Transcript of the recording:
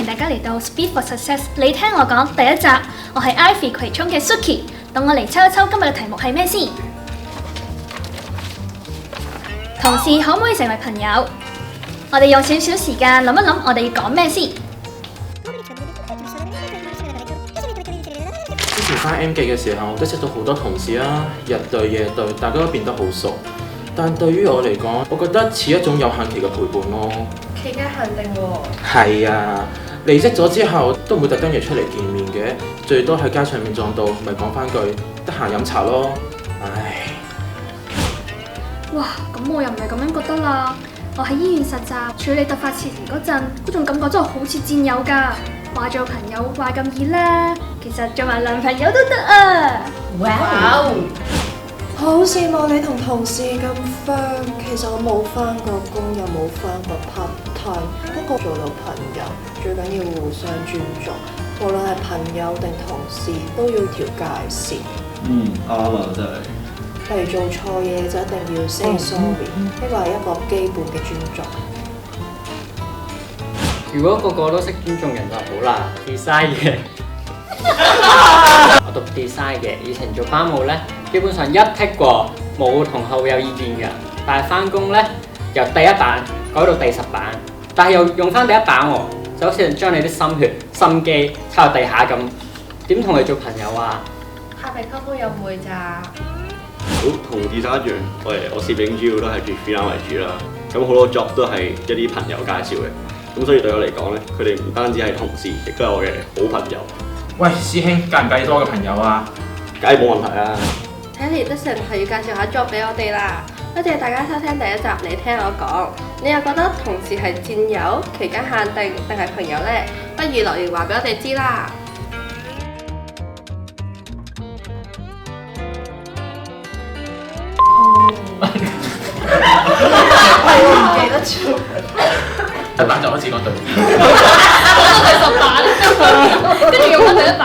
迎大家嚟到 Speed for Success， 你聽我講第一集，我係 Ivy 葵涌嘅 Suki， 等我嚟抽一抽今日嘅題目係咩先？同事可唔可以成為朋友？我哋用少少時間諗一諗，我哋要講咩先？之前返 M 記嘅時候，都識到好多同事啦，日對夜對，大家都變得好熟。但對於我嚟講，我覺得似一種有限期嘅陪伴咯。期間限定喎。係啊，離職咗之後都唔會特登約出嚟見面嘅，最多喺街上面撞到，咪講返句得閒飲茶咯。唉，哇，咁我又唔係咁樣覺得啦。我喺醫院實習處理突發事情嗰陣，嗰種感覺真係好似戰友㗎。話做朋友話咁易啦，其實做埋男朋友都得啊！哇！好羨慕你同同事咁 friend。其實我冇返過工，又冇返過 part time，不過做到朋友最緊要互相尊重，無論係朋友定同事都要條界線。啱啊，真係。例如做錯嘢就一定要 say sorry，呢個係一個基本嘅尊重。如果個個都識尊重人就好啦。design 嘅，我讀 design 嘅，以前做班務咧，基本上一剔過冇同學會有意見嘅。但係翻工咧，由第一版改到第10版，但係又用翻第一版喎，就好似將你啲心血心機抄落地下咁，點同你做朋友啊？下邊溝通又唔會咋？好，同 design 一樣，我攝影主要都係做 freelance 為主啦。咁好多 job 都係一啲朋友介紹嘅。咁所以對我嚟講咧，佢哋唔單止係同事，亦都係我嘅好朋友。喂，師兄，介唔介意多個朋友啊？梗係冇問題啦。睇嚟得成係要介紹下 job 俾我哋啦。多謝大家收聽第一集，你聽我講。你又覺得同事係戰友、期間限定定係朋友呢？不如留言話俾我哋知啦。係我唔記得咗。一版就開始講對。第10版，跟住用翻第一版。